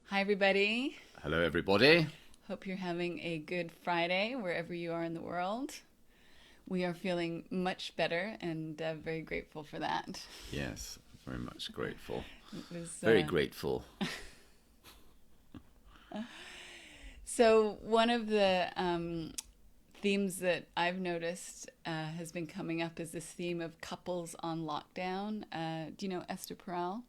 Hi, everybody. Hello, everybody. Hope you're having a good Friday wherever you are in the world. We are feeling much better and very grateful for that. Yes, very much grateful. It was Very grateful. so one of the themes that I've noticed has been coming up is this theme of couples on lockdown. Do you know Esther Perel?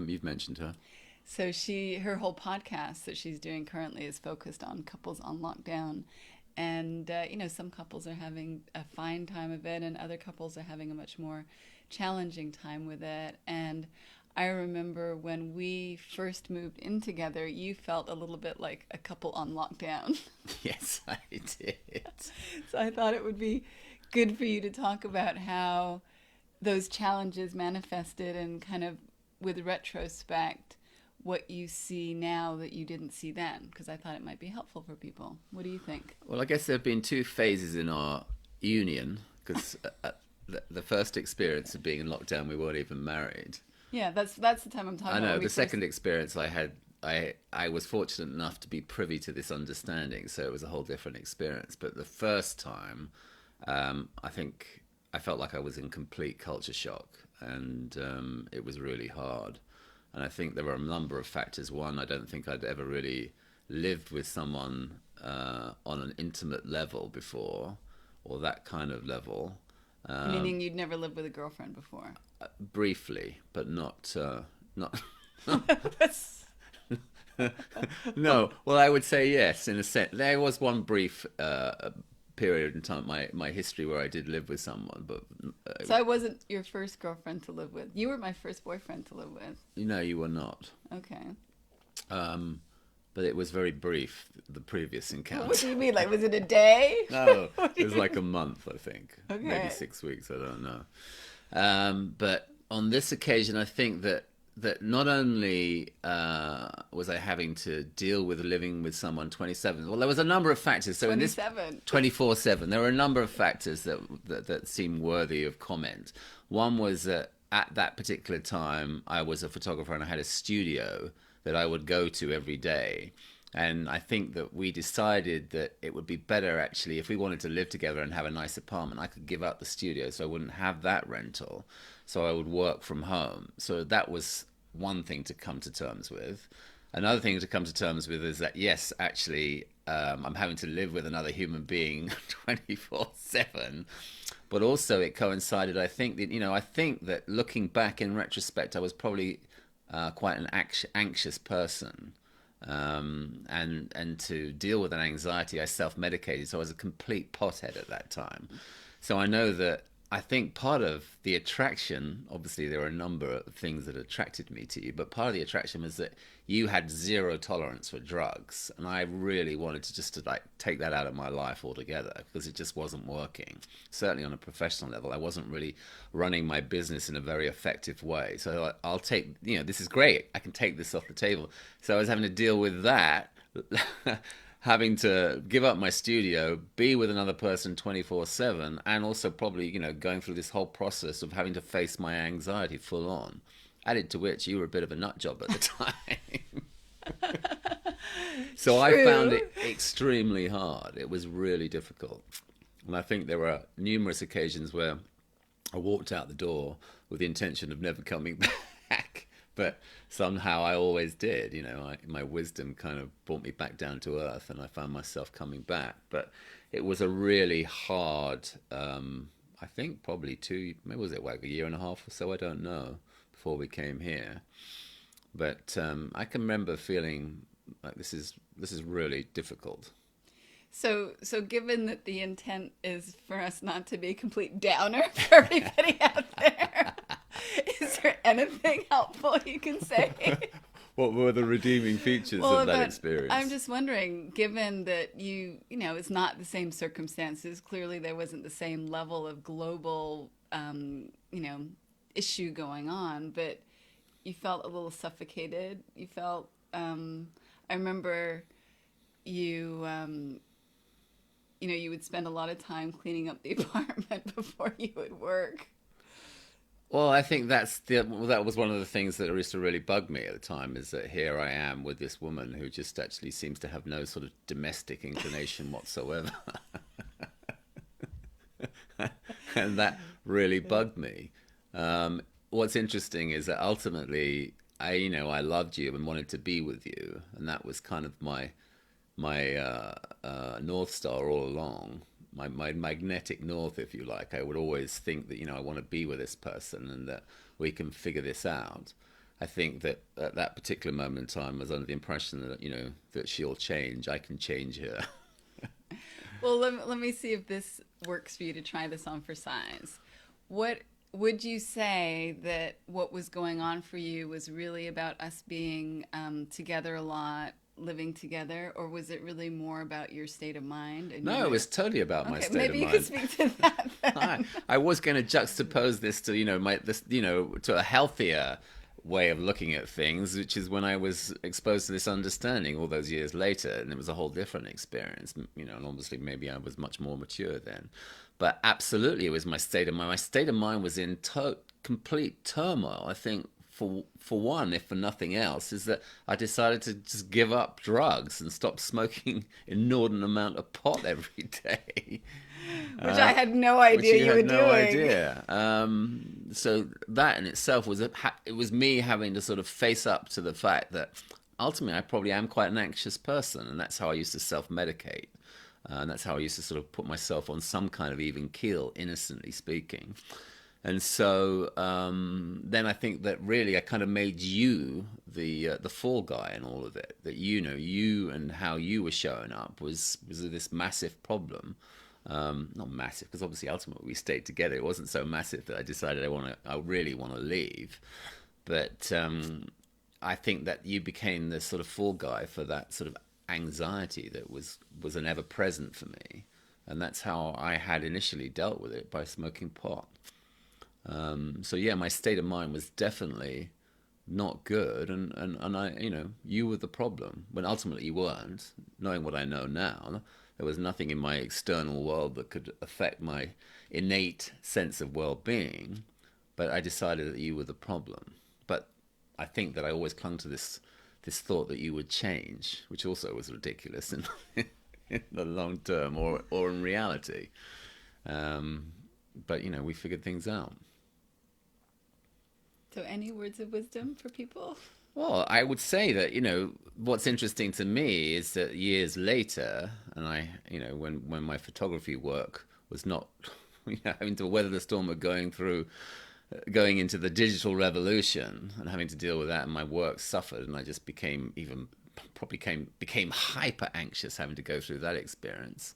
You've mentioned her. So her whole podcast that she's doing currently is focused on couples on lockdown. And, some couples are having a fine time of it, and other couples are having a much more challenging time with it. And I remember when we first moved in together, you felt a little bit like a couple on lockdown. Yes, I did. So I thought it would be good for you to talk about how those challenges manifested and kind of with retrospect what you see now that you didn't see then, because I thought it might be helpful for people. What do you think? Well, I guess there have been two phases in our union because the first experience of being in lockdown, we weren't even married. Yeah, that's the time I'm talking I about. know When we the first, second experience I had, I was fortunate enough to be privy to this understanding, so it was a whole different experience. But the first time, I think I felt like I was in complete culture shock, and it was really hard. And I think there were a number of factors. One, I don't think I'd ever really lived with someone on an intimate level before, or that kind of level. meaning you'd never lived with a girlfriend before. Briefly, but not. That's No, well, I would say yes, in a sense. There was one brief period in time, my history, where I did live with someone, but so I wasn't your first girlfriend to live with. You were my first boyfriend to live with. you were not. Okay. Um, but it was very brief, the previous What encounter. do you mean? Like, was it a day? No, What do it was you like a month, I think. Maybe Okay. 6 weeks, I don't know. But on this occasion, I think that not only was I having to deal with living with someone 27, well, there was a number of factors. So in this 27. 24/7, there were a number of factors that seemed worthy of comment. One was that at that particular time, I was a photographer and I had a studio that I would go to every day. And I think that we decided that it would be better actually if we wanted to live together and have a nice apartment. I could give up the studio so I wouldn't have that rental. So I would work from home. So that was one thing to come to terms with. Another thing to come to terms with is that, yes, actually, I'm having to live with another human being 24/7. But also, it coincided. I think that looking back in retrospect, I was probably quite an anxious person, and to deal with an anxiety, I self-medicated. So I was a complete pothead at that time. So I know that I think part of the attraction, obviously there are a number of things that attracted me to you, but part of the attraction was that you had zero tolerance for drugs, and I really wanted to like take that out of my life altogether because it just wasn't working. Certainly on a professional level, I wasn't really running my business in a very effective way. So I'll take, this is great. I can take this off the table. So I was having to deal with that. Having to give up my studio, be with another person 24/7, and also probably, going through this whole process of having to face my anxiety full on. Added to which you were a bit of a nut job at the time. So I found True. it extremely hard. It was really difficult. And I think there were numerous occasions where I walked out the door with the intention of never coming back. But somehow I always did. My wisdom kind of brought me back down to earth, and I found myself coming back. But it was a really hard, I think probably maybe was it like a year and a half or so, I don't know, before we came here. But I can remember feeling like this is really difficult. So given that the intent is for us not to be a complete downer for everybody out there, is there anything helpful you can say? What were the redeeming features Well, of that but I'm experience? just wondering, given that it's not the same circumstances, clearly there wasn't the same level of global, issue going on, but you felt a little suffocated. You felt, I remember you, you would spend a lot of time cleaning up the apartment before you would work. Well, I think that was one of the things that used to really bug me at the time, is that here I am with this woman who just actually seems to have no sort of domestic inclination whatsoever. And that really bugged me. What's interesting is that ultimately, I loved you and wanted to be with you, and that was kind of my North Star all along, my magnetic north, if you like. I would always think that, I want to be with this person and that we can figure this out. I think that at that particular moment in time, I was under the impression that, that she'll change. I can change her. Well, let me see if this works for you to try this on for size. What would you say that what was going on for you was really about us being together a lot, living together, or was it really more about your state of mind? And No, it was totally about my state maybe of you mind. could speak to that then. I was going to juxtapose this to, to a healthier way of looking at things, which is when I was exposed to this understanding all those years later, and it was a whole different experience, and obviously maybe I was much more mature then. But absolutely, it was my state of mind. My state of mind was in complete turmoil. I think for one, if for nothing else, is that I decided to just give up drugs and stop smoking inordinate amount of pot every day. Which I had no Which idea you you had were no doing. idea. So that in itself it was me having to sort of face up to the fact that ultimately I probably am quite an anxious person, and that's how I used to self-medicate. And that's how I used to sort of put myself on some kind of even keel, innocently speaking. And so then I think that really I kind of made you the fall guy in all of it. That you and how you were showing up was this massive problem. Not massive, because obviously ultimately we stayed together. It wasn't so massive that I decided I really want to leave. But I think that you became the sort of fall guy for that sort of anxiety that was an ever present for me, and that's how I had initially dealt with it, by smoking pot. So yeah, my state of mind was definitely not good, and I, you were the problem when ultimately you weren't. Knowing what I know now, there was nothing in my external world that could affect my innate sense of well-being, but I decided that you were the problem. But I think that I always clung to this thought that you would change, which also was ridiculous in, in the long term or in reality. But we figured things out. So any words of wisdom for people? Well, I would say that, what's interesting to me is that years later, and when my photography work was not, having to weather the storm of going into the digital revolution and having to deal with that, and my work suffered, and I just became hyper anxious having to go through that experience,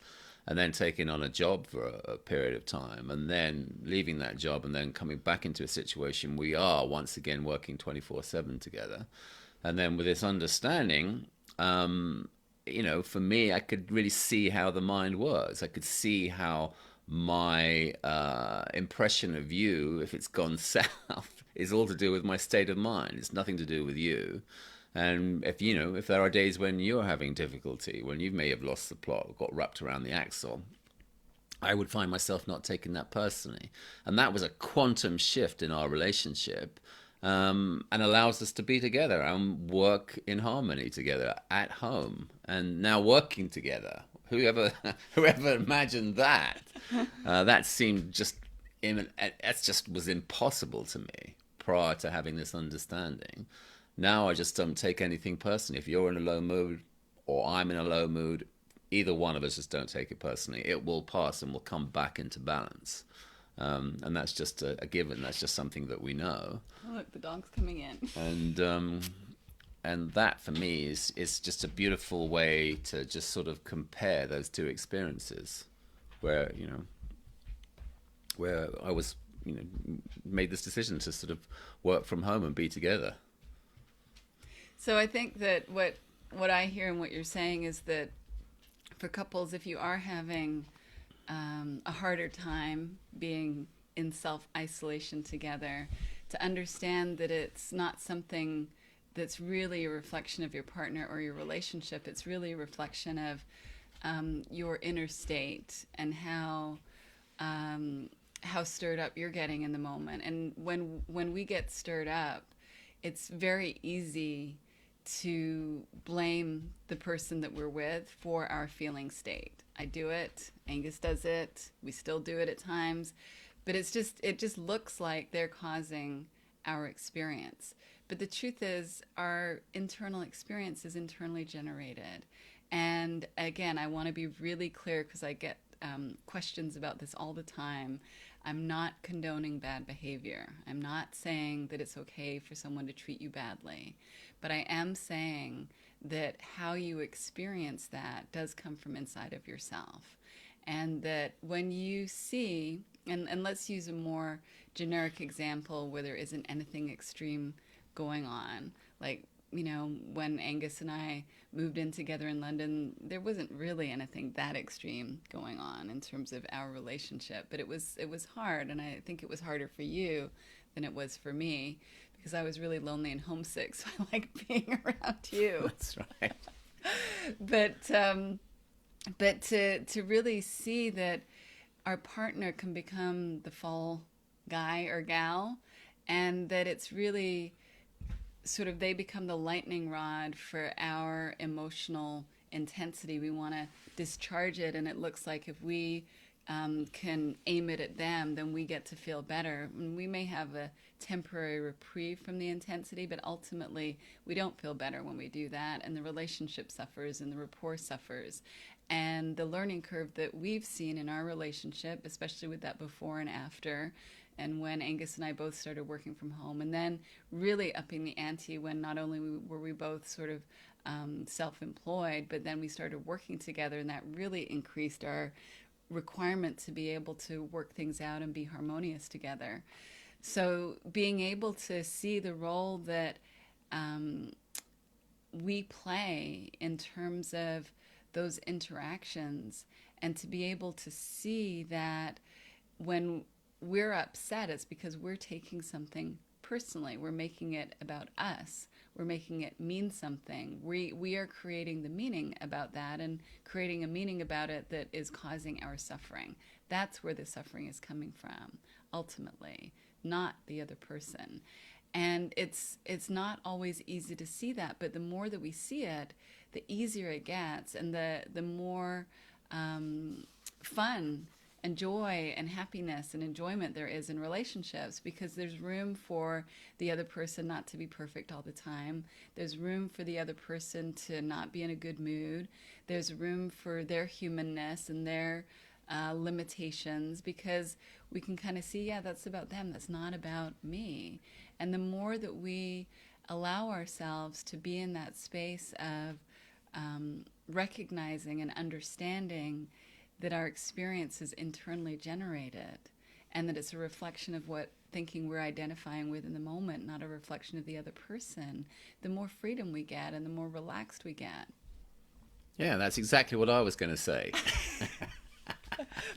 and then taking on a job for a period of time, and then leaving that job, and then coming back into a situation we are once again working 24/7 together. And then with this understanding, for me, I could really see how the mind works. I could see how my impression of you, if it's gone south, is all to do with my state of mind. It's nothing to do with you. And if there are days when you're having difficulty, when you may have lost the plot, or got wrapped around the axle, I would find myself not taking that personally. And that was a quantum shift in our relationship, and allows us to be together and work in harmony together at home, and now working together. Whoever imagined that? That seemed that just was impossible to me prior to having this understanding. Now I just don't take anything personally. If you're in a low mood or I'm in a low mood, either one of us just don't take it personally. It will pass and we'll come back into balance. And that's just a given. That's just something that we know. Oh, look, the dog's coming in. And that for me is just a beautiful way to just sort of compare those two experiences, where I was made this decision to sort of work from home and be together. So I think that what I hear and what you're saying is that for couples, if you are having a harder time being in self-isolation together, to understand that it's not something that's really a reflection of your partner or your relationship. It's really a reflection of your inner state, and how stirred up you're getting in the moment. And when we get stirred up, it's very easy to blame the person that we're with for our feeling state. I do it, Angus does it, we still do it at times, but it just looks like they're causing our experience. But the truth is, our internal experience is internally generated. And again, I want to be really clear because I get questions about this all the time. I'm not condoning bad behavior. I'm not saying that it's okay for someone to treat you badly. But I am saying that how you experience that does come from inside of yourself. And that when you see, and let's use a more generic example where there isn't anything extreme going on, like, you know, when Angus and I moved in together in London, there wasn't really anything that extreme going on in terms of our relationship, but it was hard, and I think it was harder for you than it was for me because I was really lonely and homesick, so I liked being around you. That's right. But to really see that our partner can become the fall guy or gal, and that it's really sort of they become the lightning rod for our emotional intensity. We want to discharge it, and it looks like if we can aim it at them, then we get to feel better. And we may have a temporary reprieve from the intensity, but ultimately we don't feel better when we do that, and the relationship suffers and the rapport suffers. And the learning curve that we've seen in our relationship, especially with that before and after, and when Angus and I both started working from home, and then really upping the ante when not only were we both sort of self-employed, but then we started working together, and that really increased our requirement to be able to work things out and be harmonious together. So being able to see the role that we play in terms of those interactions, and to be able to see that when we're upset, it's because we're taking something personally. We're making it about us. We're making it mean something. We are creating the meaning about that and creating a meaning about it that is causing our suffering. That's where the suffering is coming from, ultimately, not the other person. And it's not always easy to see that, but the more that we see it, the easier it gets, and the more fun and joy and happiness and enjoyment there is in relationships, because there's room for the other person not to be perfect all the time. There's room for the other person to not be in a good mood. There's room for their humanness and their limitations, because we can kind of see, yeah, that's about them. That's not about me. And the more that we allow ourselves to be in that space of recognizing and understanding that our experience is internally generated, and that it's a reflection of what thinking we're identifying with in the moment, not a reflection of the other person, the more freedom we get and the more relaxed we get. Yeah, that's exactly what I was going to say.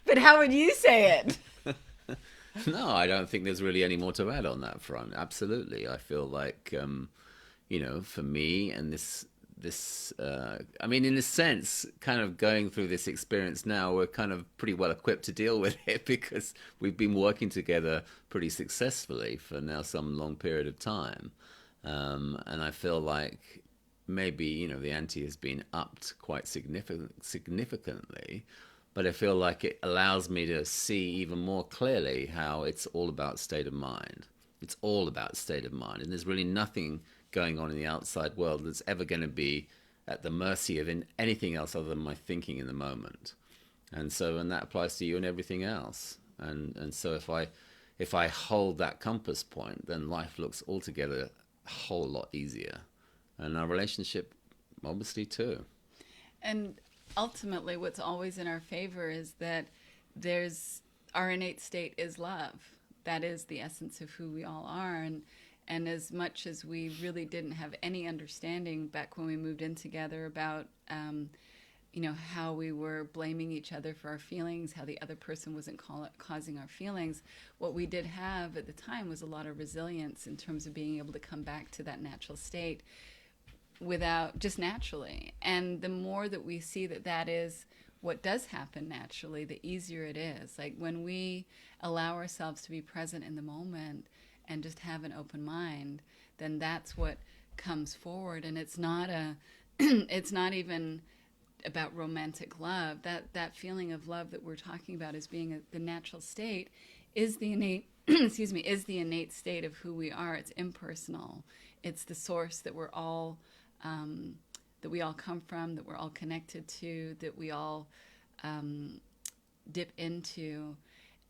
But how would you say it? No, I don't think there's really any more to add on that front. Absolutely. I feel like, for me and this, I mean, in a sense, kind of going through this experience now, we're kind of pretty well equipped to deal with it because we've been working together pretty successfully for now some long period of time. And I feel like maybe, the ante has been upped quite significantly, but I feel like it allows me to see even more clearly how it's all about state of mind. It's all about state of mind. And there's really nothing going on in the outside world that's ever going to be at the mercy of anything else other than my thinking in the moment. And that applies to you and everything else. And so if I hold that compass point, then life looks altogether a whole lot easier. And our relationship, obviously, too. And ultimately, what's always in our favor is that our innate state is love. That is the essence of who we all are. And as much as we really didn't have any understanding back when we moved in together about, how we were blaming each other for our feelings, how the other person wasn't causing our feelings, what we did have at the time was a lot of resilience in terms of being able to come back to that natural state just naturally. And the more that we see that is what does happen naturally, the easier it is. Like when we allow ourselves to be present in the moment and just have an open mind, then that's what comes forward. And it's not a, it's not even about romantic love. That feeling of love that we're talking about as being the natural state is the innate, excuse me, is the innate state of who we are. It's impersonal. It's the source that we're all, that we all come from, that we're all connected to, that we all dip into.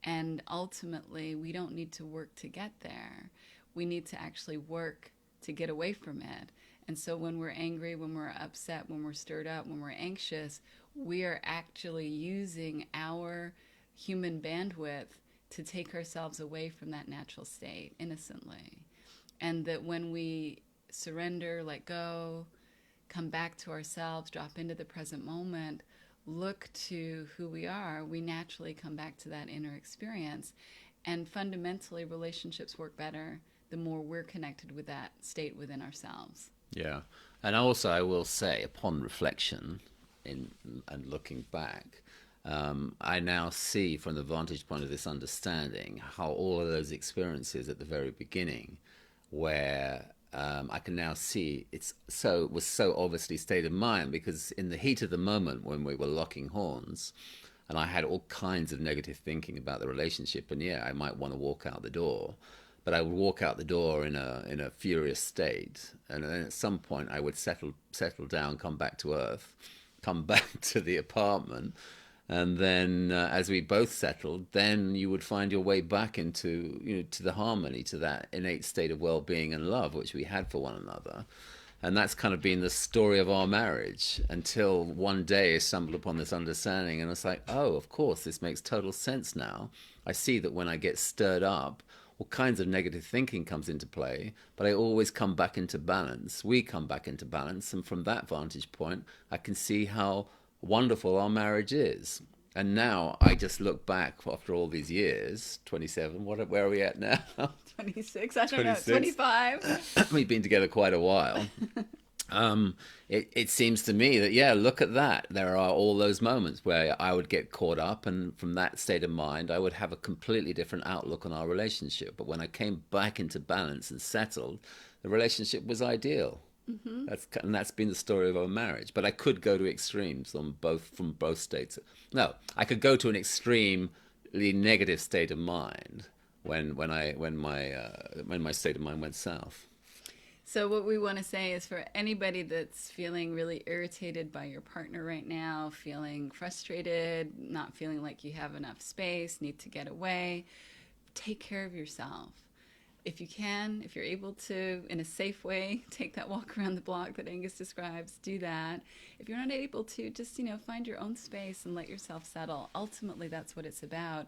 And ultimately, we don't need to work to get there. We need to actually work to get away from it. And so when we're angry, when we're upset, when we're stirred up, when we're anxious, we are actually using our human bandwidth to take ourselves away from that natural state innocently. And that when we surrender, let go, come back to ourselves, drop into the present moment, look to who we are, we naturally come back to that inner experience. And fundamentally, relationships work better the more we're connected with that state within ourselves. Yeah. And also, I will say, upon reflection and looking back, I now see from the vantage point of this understanding how all of those experiences at the very beginning, where I can now see it was so obviously state of mind, because in the heat of the moment when we were locking horns, and I had all kinds of negative thinking about the relationship, and yeah, I might want to walk out the door, but I would walk out the door in a furious state, and then at some point I would settle down, come back to earth, come back to the apartment, and then as we both settled, then you would find your way back into to the harmony, to that innate state of well-being and love which we had for one another. And that's kind of been the story of our marriage, until one day I stumbled upon this understanding, and it's like, oh, of course, this makes total sense now. I see that when I get stirred up, all kinds of negative thinking comes into play, but I always come back into balance. We come back into balance, and from that vantage point, I can see how wonderful our marriage is. And now I just look back after all these years, 27, where are we at now? 26, I don't 26. know, 25. We've been together quite a while. It seems to me that, yeah, look at that. There are all those moments where I would get caught up, and from that state of mind, I would have a completely different outlook on our relationship. But when I came back into balance and settled, the relationship was ideal. Mm-hmm. That's been the story of our marriage. But I could go to extremes from both states. No, I could go to an extremely negative state of mind when my state of mind went south. So what we want to say is, for anybody that's feeling really irritated by your partner right now, feeling frustrated, not feeling like you have enough space, need to get away, take care of yourself. If you can, if you're able to, in a safe way, take that walk around the block that Angus describes, do that. If you're not able to, just, find your own space and let yourself settle. Ultimately, that's what it's about.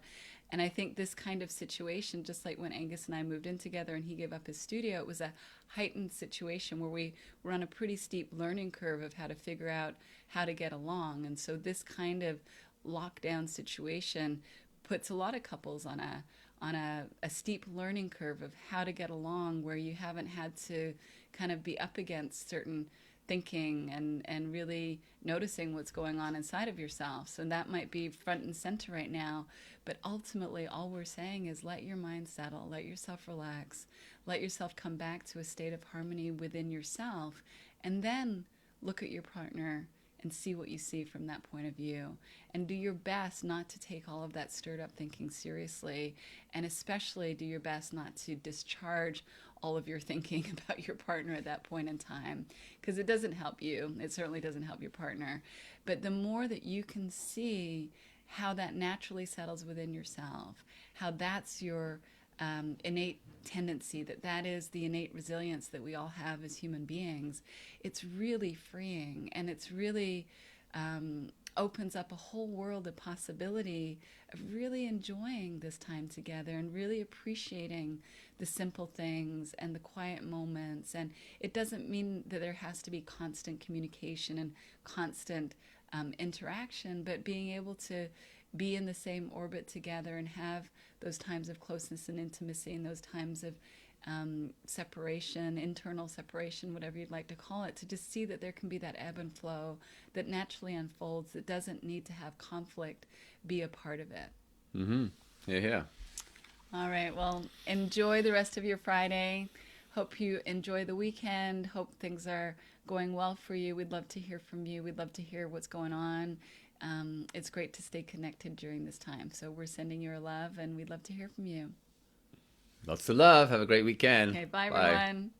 And I think this kind of situation, just like when Angus and I moved in together and he gave up his studio, it was a heightened situation where we were on a pretty steep learning curve of how to figure out how to get along. And so this kind of lockdown situation puts a lot of couples on a steep learning curve of how to get along, where you haven't had to kind of be up against certain thinking and really noticing what's going on inside of yourself. So that might be front and center right now. But ultimately, all we're saying is let your mind settle, let yourself relax, let yourself come back to a state of harmony within yourself, and then look at your partner and see what you see from that point of view. And do your best not to take all of that stirred up thinking seriously, and especially do your best not to discharge all of your thinking about your partner at that point in time, because it doesn't help you. It certainly doesn't help your partner. But the more that you can see how that naturally settles within yourself, how that's your innate tendency, that is the innate resilience that we all have as human beings, it's really freeing, and it's really opens up a whole world of possibility of really enjoying this time together and really appreciating the simple things and the quiet moments. And it doesn't mean that there has to be constant communication and constant interaction, but being able to be in the same orbit together and have those times of closeness and intimacy and those times of separation, internal separation, whatever you'd like to call it, to just see that there can be that ebb and flow that naturally unfolds, that doesn't need to have conflict be a part of it. Mm-hmm. Yeah. All right. Well, enjoy the rest of your Friday. Hope you enjoy the weekend. Hope things are going well for you. We'd love to hear from you. We'd love to hear what's going on. It's great to stay connected during this time. So we're sending you our love, and we'd love to hear from you. Lots of love. Have a great weekend. Okay. Bye. Everyone.